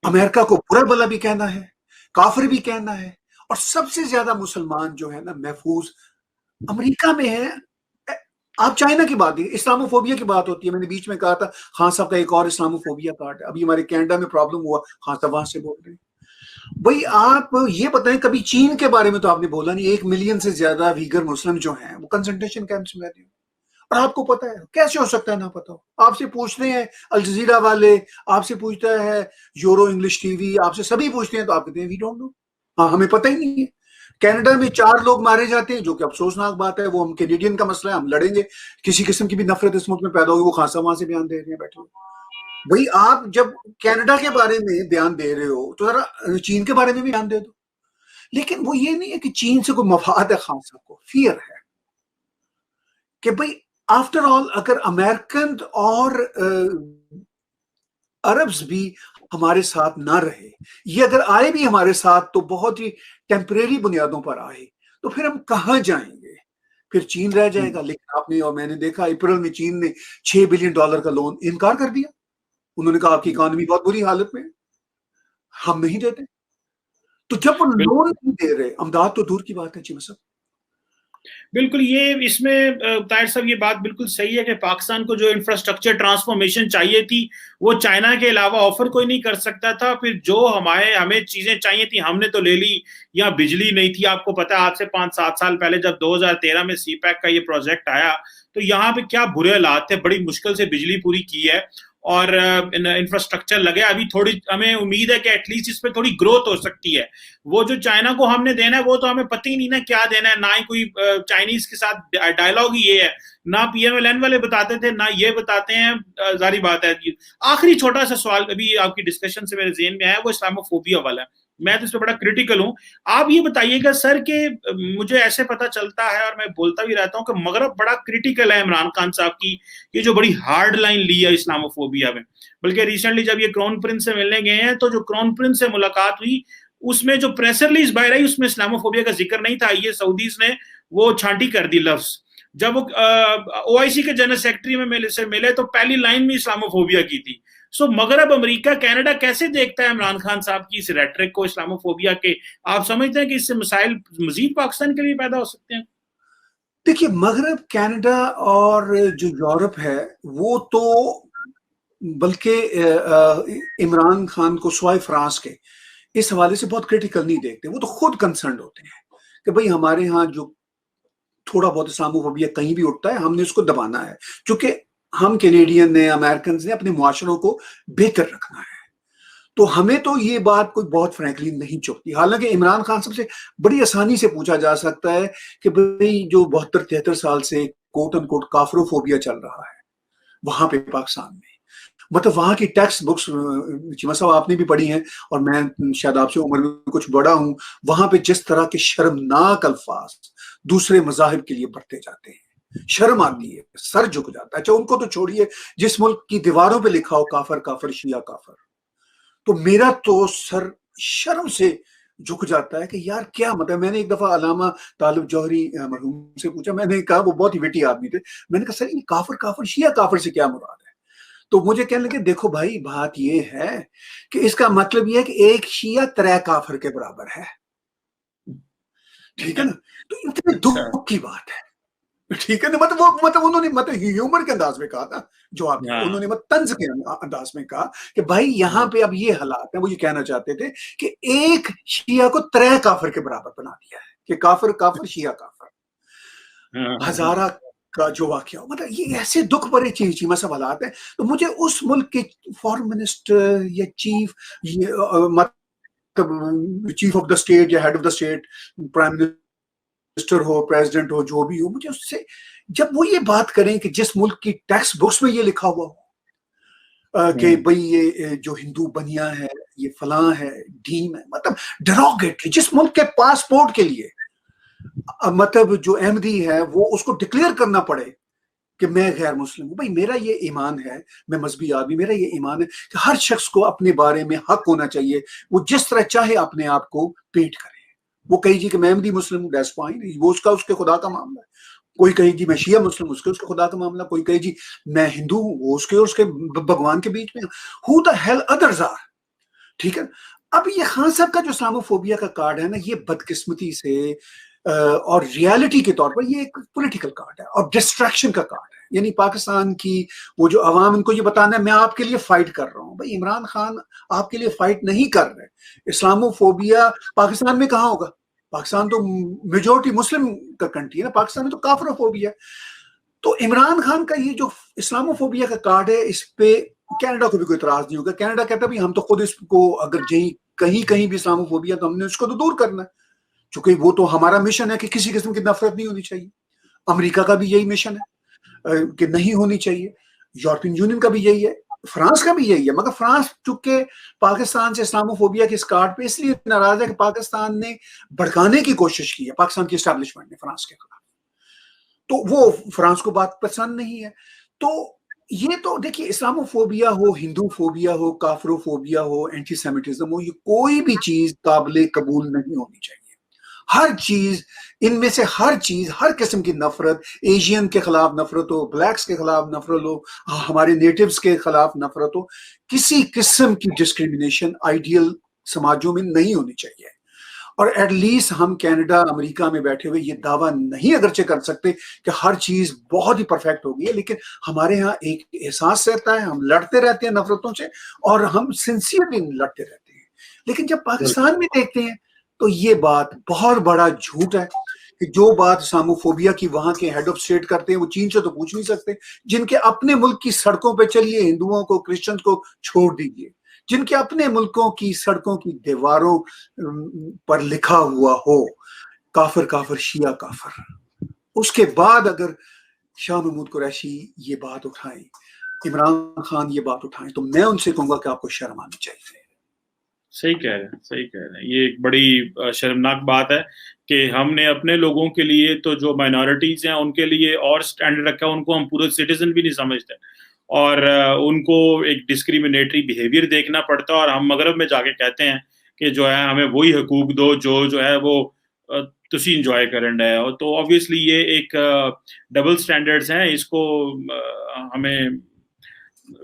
امریکہ کو برا بلا بھی کہنا ہے، کافر بھی کہنا ہے، اور سب سے زیادہ مسلمان جو ہے نا محفوظ امریکہ میں ہے۔ آپ چائنا کی بات دیکھیں، اسلاموفوبیا کی بات ہوتی ہے، میں نے بیچ میں کہا تھا خان صاحب کا ایک اور اسلاموفوبیا کارڈ ہے، ابھی ہمارے کینیڈا میں پرابلم ہوا، خان صاحب وہاں سے بول رہے ہیں۔ بھائی آپ یہ بتائیں، کبھی چین کے بارے میں تو آپ نے بولا نہیں، 1 ملین سے زیادہ ویگر مسلم جو ہیں وہ کنسنٹریشن کیمپس میں رہتے ہیں، اور آپ کو پتا ہے؟ کیسے ہو سکتا ہے نہ پتا ہو؟ آپ سے پوچھتے ہیں الجزیرہ والے، آپ سے پوچھتا ہے یورو انگلش ٹی وی، آپ سے سبھی پوچھتے ہیں تو آپ کہتے ہیں وی ڈونٹ نو، ہاں ہمیں پتہ ہی نہیں ہے۔ کینیڈا میں 4 لوگ مارے جاتے ہیں، جو کہ افسوسناک بات ہے، وہ ہم کینیڈین کا مسئلہ ہے، ہم لڑیں گے، کسی قسم کی بھی نفرت اس ملک میں پیدا ہوگی، وہ خاصا وہاں سے بیان دے رہے ہیں بیٹھے ہوئے۔ بھائی آپ جب کینیڈا کے بارے میں بیان دے رہے ہو تو ذرا چین کے بارے میں بھی بیان دے دو۔ لیکن وہ یہ نہیں ہے کہ چین سے کوئی مفاد ہے، خان صاحب کو فیئر ہے کہ بھئی آفٹر آل اگر امریکن اور عربز بھی ہمارے ساتھ نہ رہے، یہ اگر آئے بھی ہمارے ساتھ تو بہت ہی ٹیمپریری بنیادوں پر آئے، تو پھر ہم کہاں جائیں گے؟ پھر چین رہ جائے گا۔ لیکن آپ نے اور میں نے دیکھا اپریل میں چین نے $6 بلین کا لون انکار کر دیا، انہوں نے کہا آپ کی اکانومی بہت بری حالت میں ہے، ہم نہیں دیتے۔ تو جب وہ لون نہیں دے رہے، امداد تو دور کی بات ہے، چیمہ صاحب۔ بالکل، یہ اس میں طاہر صاحب یہ بات بالکل صحیح ہے کہ پاکستان کو جو انفراسٹرکچر ٹرانسفارمیشن چاہیے تھی وہ چائنا کے علاوہ آفر کوئی نہیں کر سکتا تھا۔ پھر جو ہمیں چیزیں چاہیے تھی ہم نے تو لے لی، یہاں بجلی نہیں تھی۔ آپ کو پتا ہے آج سے 5-7 سال پہلے جب 2013 میں سی پیک کا یہ پروجیکٹ آیا تو یہاں پہ کیا برے حالات تھے، بڑی مشکل سے بجلی پوری کی ہے اور انفراسٹرکچر لگے۔ ابھی تھوڑی ہمیں امید ہے کہ ایٹ لیسٹ اس پہ تھوڑی گروتھ ہو سکتی ہے۔ وہ جو چائنا کو ہم نے دینا ہے وہ تو ہمیں پتہ ہی نہیں نا کیا دینا ہے، نہ ہی کوئی چائنیز کے ساتھ ڈائلاگ ہی یہ ہے، نہ پی ایم ایل این والے بتاتے تھے نہ یہ بتاتے ہیں۔ ظاہری بات ہے۔ آخری چھوٹا سا سوال ابھی آپ کی ڈسکشن سے میرے ذہن میں آیا، وہ اسلاموفوبیا والا ہے، میں تو اس پہ بڑا کریٹیکل ہوں۔ آپ یہ بتائیے گا سر کہ مجھے ایسے پتا چلتا ہے اور میں بولتا بھی رہتا ہوں کہ مغرب بڑا کریٹیکل ہے عمران خان صاحب کی یہ جو بڑی ہارڈ لائن لی ہے اسلاموفوبیا میں۔ بلکہ ریسنٹلی جب یہ کرون پرنس سے ملنے گئے ہیں تو جو کرون پرنس سے ملاقات ہوئی اس میں جو پریس ریلیز باہر آئی اس میں اسلاموفوبیا کا ذکر نہیں تھا۔ یہ سعودیز نے وہ چھانٹی کر دی لفظ۔ جب وہ او آئی سی کے جنرل سیکرٹری میں سے ملے تو پہلی لائن میں اسلاموفوبیا کی تھی۔ سو مغرب، امریکہ، کینیڈا کیسے دیکھتا ہے عمران خان صاحب کی اس ریٹرک کو اسلاموفوبیا کے؟ آپ سمجھتے ہیں کہ اس سے مسائل مزید پاکستان کے لیے پیدا ہو سکتے ہیں؟ دیکھیے مغرب، کینیڈا اور جو یورپ ہے وہ تو بلکہ عمران خان کو سوائے فرانس کے اس حوالے سے بہت کریٹیکل نہیں دیکھتے، وہ تو خود کنسرنڈ ہوتے ہیں کہ بھئی ہمارے ہاں جو تھوڑا بہت اسلاموفوبیا کہیں بھی اٹھتا ہے ہم نے اس کو دبانا ہے، چونکہ ہم کینیڈین نے، امریکنز نے اپنے معاشروں کو بہتر رکھنا ہے، تو ہمیں تو یہ بات کوئی بہت فرینکلی نہیں چبھتی۔ حالانکہ عمران خان صاحب سے بڑی آسانی سے پوچھا جا سکتا ہے کہ بھئی جو 72-73 سال سے کوٹ ان کوٹ کافروفوبیا چل رہا ہے وہاں پہ پاکستان میں، مطلب وہاں کی ٹیکسٹ بکس چیمہ صاحب آپ نے بھی پڑھی ہیں اور میں شاید آپ سے عمر میں کچھ بڑا ہوں، وہاں پہ جس طرح کے شرمناک الفاظ دوسرے مذاہب کے لیے بڑھتے جاتے ہیں، شرم آتی ہے، سر جھک جاتا ہے۔ اچھا ان کو تو چھوڑیے، جس ملک کی دیواروں پہ لکھا ہو کافر کافر شیعہ کافر، تو میرا تو سر شرم سے جھک جاتا ہے کہ یار کیا مطلب۔ میں نے ایک دفعہ علامہ طالب جوہری مرحوم سے پوچھا، میں نے کہا وہ بہت ہی وٹی آدمی تھے، میں نے کہا سر یہ کافر کافر شیعہ کافر سے کیا مراد ہے؟ تو مجھے کہنے لگے دیکھو بھائی بات یہ ہے کہ اس کا مطلب یہ ہے کہ ایک شیعہ 3 کافر کے برابر ہے، ٹھیک ہے نا؟ تو اتنے دکھ کی بات ہے، ٹھیک ہے نا؟ مطلب انہوں نے ہیومر کے انداز میں کہا تھا جواب دیا، انہوں نے طنز کے انداز میں کہا کہ بھائی یہاں پہ اب یہ حالات ہیں، وہ یہ کہنا چاہتے تھے کہ ایک شیعہ کو 3 کافر کے برابر بنا دیا ہے کہ کافر کافر شیعہ کافر۔ ہزارہ کا جو واقعہ ہو، مطلب یہ ایسے دکھ بھرے چیمہ سب حالات ہیں۔ تو مجھے اس ملک کے فارن منسٹر یا chief chief of the state یا head of the state, prime minister ہو، پریزیڈنٹ ہو، جو بھی ہو، مجھے اس سے جب وہ یہ بات کریں کہ جس ملک کی ٹیکسٹ بکس میں یہ لکھا ہوا ہو کہ بھئی یہ جو ہندو بنیا ہے یہ فلاں ہے ڈیم ہے، مطلب ڈیروگیٹری، جس ملک کے پاسپورٹ کے لیے مطلب جو احمدی ہے وہ اس کو ڈکلیئر کرنا پڑے کہ میں غیر مسلم ہوں۔ بھائی میرا یہ ایمان ہے، میں مذہبی آدمی، میرا یہ ایمان ہے کہ ہر شخص کو اپنے بارے میں حق ہونا چاہیے، وہ جس طرح چاہے اپنے آپ کو پیٹ کرے۔ وہ کہے جی کہ میں احمدی مسلم ہوں، دیٹس فائن، وہ اس کے خدا کا معاملہ ہے۔ کوئی کہے جی میں شیعہ مسلم ہوں، اس کے خدا کا معاملہ۔ کوئی کہے جی میں ہندو ہوں، وہ اس کے بھگوان کے بیچ میں۔ ہو دا ہیل ادرز آر، ٹھیک ہے. اب یہ خان صاحب کا جو اسلاموفوبیا کا کارڈ ہے نا، یہ بدقسمتی سے اور ریالٹی کے طور پر یہ ایک پولیٹیکل کارڈ ہے اور ڈسٹریکشن کا کارڈ ہے. یعنی پاکستان کی وہ جو عوام، ان کو یہ بتانا ہے میں آپ کے لیے فائٹ کر رہا ہوں. بھائی عمران خان آپ کے لیے فائٹ نہیں کر رہے. اسلاموفوبیا پاکستان میں کہاں ہوگا؟ پاکستان تو میجورٹی مسلم کا کنٹری ہے نا، پاکستان میں تو کافروفوبیا ہے. تو عمران خان کا یہ جو اسلاموفوبیا کا کارڈ ہے، اس پہ کینیڈا کو بھی کوئی اعتراض نہیں ہوگا. کینیڈا کہتا ہے ہم تو خود اس کو اگر کہیں بھی اسلاموفوبیا تو ہم نے اس کو تو دور کرنا ہے، چونکہ وہ تو ہمارا مشن ہے کہ کسی قسم کی نفرت نہیں ہونی چاہیے. امریکہ کا بھی یہی مشن ہے کہ نہیں ہونی چاہیے. یورپین یونین کا بھی یہی ہے، فرانس کا بھی یہی ہے. مگر فرانس چونکہ پاکستان سے اسلاموفوبیا کے اس کارڈ پہ اس لیے ناراض ہے کہ پاکستان نے بھڑکانے کی کوشش کی ہے، پاکستان کی اسٹیبلشمنٹ نے فرانس کے خلاف، تو وہ فرانس کو بات پسند نہیں ہے. تو یہ تو دیکھیے، اسلاموفوبیا ہو، ہندو فوبیا ہو، کافروفوبیا ہو، اینٹی سیمیٹزم ہو، یہ کوئی بھی چیز قابل قبول نہیں ہونی چاہیے. ہر چیز، ان میں سے ہر چیز، ہر قسم کی نفرت، ایشین کے خلاف نفرت ہو، بلیکس کے خلاف نفرت ہو، ہمارے نیٹیوز کے خلاف نفرت ہو، کسی قسم کی ڈسکریمنیشن آئیڈیل سماجوں میں نہیں ہونی چاہیے. اور ایٹ لیسٹ ہم کینیڈا، امریکہ میں بیٹھے ہوئے یہ دعویٰ نہیں اگرچہ کر سکتے کہ ہر چیز بہت ہی پرفیکٹ ہو گئی ہے، لیکن ہمارے ہاں ایک احساس رہتا ہے، ہم لڑتے رہتے ہیں نفرتوں سے اور ہم سنسیئرلی لڑتے رہتے ہیں. لیکن جب پاکستان میں دیکھتے ہیں تو یہ بات بہت بڑا جھوٹ ہے کہ جو بات اسلاموفوبیا کی وہاں کے ہیڈ آف اسٹیٹ کرتے ہیں وہ چین سے تو پوچھ نہیں سکتے. جن کے اپنے ملک کی سڑکوں پہ چلیے، ہندوؤں کو، کرسچنز کو چھوڑ دیجیے، جن کے اپنے ملکوں کی سڑکوں کی دیواروں پر لکھا ہوا ہو کافر کافر شیعہ کافر، اس کے بعد اگر شاہ محمود قریشی یہ بات اٹھائیں، عمران خان یہ بات اٹھائیں، تو میں ان سے کہوں گا کہ آپ کو شرم آنی چاہیے. صحیح کہہ رہے ہیں، صحیح کہہ رہے ہیں. یہ ایک بڑی شرمناک بات ہے کہ ہم نے اپنے لوگوں کے لیے تو جو مائنورٹیز ہیں ان کے لیے اور سٹینڈرڈ رکھا، ان کو ہم پورے سٹیزن بھی نہیں سمجھتے اور ان کو ایک ڈسکریمنیٹری بیہیویئر دیکھنا پڑتا ہے. اور ہم مغرب میں جا کے کہتے ہیں کہ جو ہے ہمیں وہی حقوق دو جو ہے وہ تسی انجوائے کرن ہے. تو آبویسلی یہ ایک ڈبل سٹینڈرڈز ہیں، اس کو ہمیں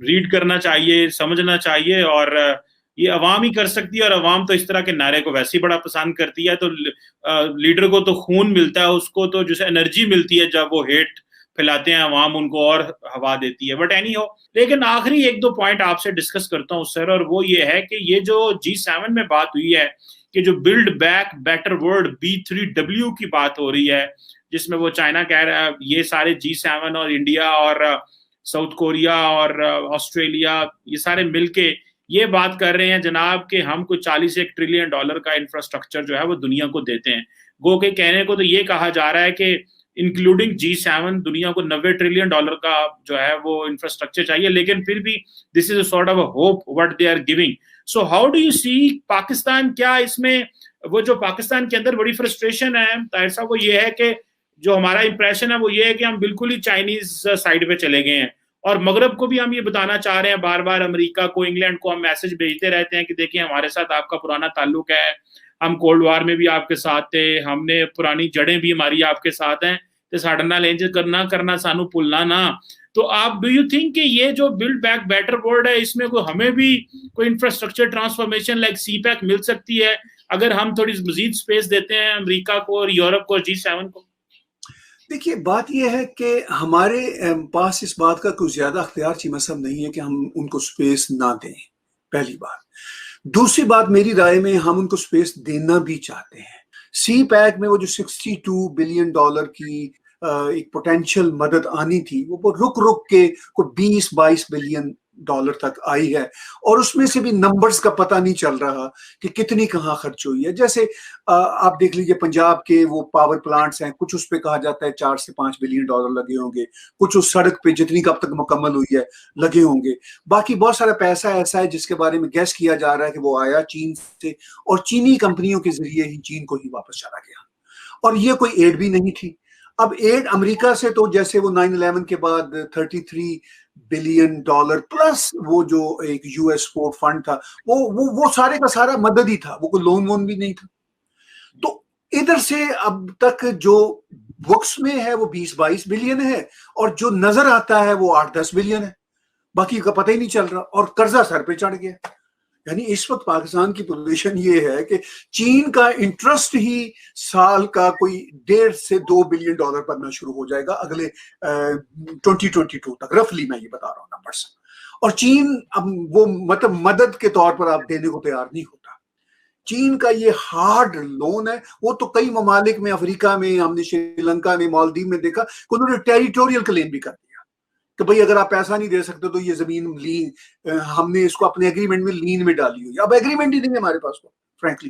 ریڈ کرنا چاہیے، سمجھنا چاہیے. اور یہ عوام ہی کر سکتی ہے، اور عوام تو اس طرح کے نعرے کو ویسے ہی بڑا پسند کرتی ہے. تو لیڈر کو تو خون ملتا ہے، اس کو تو جسے انرجی ملتی ہے جب وہ ہیٹ پھیلاتے ہیں عوام، ان کو اور ہوا دیتی ہے. بٹ اینی ہو، لیکن آخری ایک دو پوائنٹ آپ سے ڈسکس کرتا ہوں سر، اور وہ یہ ہے کہ یہ جو G7 میں بات ہوئی ہے کہ جو blood back better world B3W کی بات ہو رہی ہے، جس میں وہ چائنا کہہ رہا ہے، یہ سارے G7 اور انڈیا اور ساؤتھ کوریا اور آسٹریلیا یہ سارے مل کے یہ بات کر رہے ہیں جناب کہ ہم کو $41 ٹریلین کا انفراسٹرکچر جو ہے وہ دنیا کو دیتے ہیں. گو کہ کہنے کو تو یہ کہا جا رہا ہے کہ انکلوڈنگ G7 دنیا کو $90 ٹریلین کا جو ہے وہ انفراسٹرکچر چاہیے. لیکن پھر بھی this is a sort of a hope what they are giving. So how do you see Pakistan? کیا اس میں وہ جو پاکستان کے اندر بڑی فرسٹریشن ہے طاہر صاحب، وہ یہ ہے کہ جو ہمارا امپریشن ہے وہ یہ ہے کہ ہم بالکل ہی چائنیز سائڈ پہ چلے گئے ہیں، اور مغرب کو بھی ہم یہ بتانا چاہ رہے ہیں، بار بار امریکہ کو، انگلینڈ کو ہم میسج بھیجتے رہتے ہیں کہ دیکھیں ہمارے ساتھ آپ کا پرانا تعلق ہے، ہم کولڈ وار میں بھی آپ کے ساتھ تھے، ہم نے پرانی جڑیں بھی ہماری آپ کے ساتھ ہیں، تو ساڈے نال انج کرنا سانو بھولنا نہ. تو آپ ڈو یو تھنک کہ یہ جو بلڈ بیک بیٹر ورلڈ ہے، اس میں کوئی ہمیں بھی کوئی انفراسٹرکچر ٹرانسفارمیشن لائک سی پیک مل سکتی ہے اگر ہم تھوڑی مزید اسپیس دیتے ہیں امریکہ کو اور یورپ کو اور G7 کو؟ دیکھیے بات یہ ہے کہ ہمارے پاس اس بات کا کوئی زیادہ اختیار چی مذہب نہیں ہے کہ ہم ان کو سپیس نہ دیں، پہلی بات. دوسری بات میری رائے میں ہم ان کو سپیس دینا بھی چاہتے ہیں. سی پیک میں وہ جو $62 بلین کی ایک پوٹینشل مدد آنی تھی، وہ رک کے کوئی $20-22 بلین تک آئی ہے، اور اس میں سے بھی نمبرز کا پتہ نہیں چل رہا کہ کتنی کہاں خرچ ہوئی ہے. جیسے آپ دیکھ لیجئے پنجاب کے وہ پاور پلانٹس ہیں، کچھ اس پہ کہا جاتا ہے $4 سے $5 بلین لگے ہوں گے، کچھ اس سڑک پہ جتنی کب تک مکمل ہوئی ہے لگے ہوں گے. باقی بہت سارا پیسہ ایسا ہے جس کے بارے میں گیس کیا جا رہا ہے کہ وہ آیا چین سے، اور چینی کمپنیوں کے ذریعے ہی چین کو ہی واپس چلا گیا، اور یہ کوئی ایڈ بھی نہیں تھی. اب ایڈ امریکہ سے تو جیسے وہ 9/11 کے بعد $33 بلین پلس وہ جو ایک US سپورٹ فنڈ تھا، وہ سارے کا سارا مدد ہی تھا، وہ کوئی لون وون بھی نہیں تھا. تو ادھر سے اب تک جو بکس میں ہے وہ 20-22 بلین ہے، اور جو نظر آتا ہے وہ 8-10 بلین ہے، باقی کا پتہ ہی نہیں چل رہا، اور قرضہ سر پہ چڑھ گیا. یعنی اس وقت پاکستان کی پوزیشن یہ ہے کہ چین کا انٹرسٹ ہی سال کا کوئی 1.5 سے 2 بلین ڈالر بننا شروع ہو جائے گا اگلے 2022 تک، رفلی میں یہ بتا رہا ہوں نمبرز. اور چین اب وہ مطلب مدد کے طور پر آپ دینے کو تیار نہیں ہوتا. چین کا یہ ہارڈ لون ہے. وہ تو کئی ممالک میں، افریقہ میں، ہم نے شری لنکا میں، مالدیو میں دیکھا کہ انہوں نے ٹیریٹوریل کلیم بھی کر دیا کہ بھئی اگر آپ پیسہ نہیں دے سکتے تو یہ زمین لین، ہم نے اس کو اپنے ایگریمنٹ میں لین میں ڈالی ہوئی. اب ایگریمنٹ ہی نہیں ہے ہمارے پاس کو فرینکلی.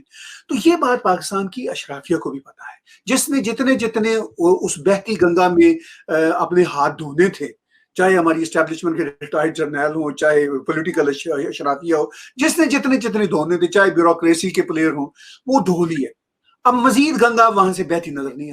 تو یہ بات پاکستان کی اشرافیہ کو بھی پتا ہے، جس نے جتنے اس بہتی گنگا میں اپنے ہاتھ دھونے تھے، چاہے ہماری اسٹیبلشمنٹ کے ریٹائرڈ جرنیل ہوں، چاہے پولیٹیکل اشرافیہ ہو، جس نے جتنے دھونے تھے، چاہے بیوروکریسی کے پلیئر ہوں، وہ دھو لیے. اب مزید گنگا وہاں سے بہتی نظر نہیں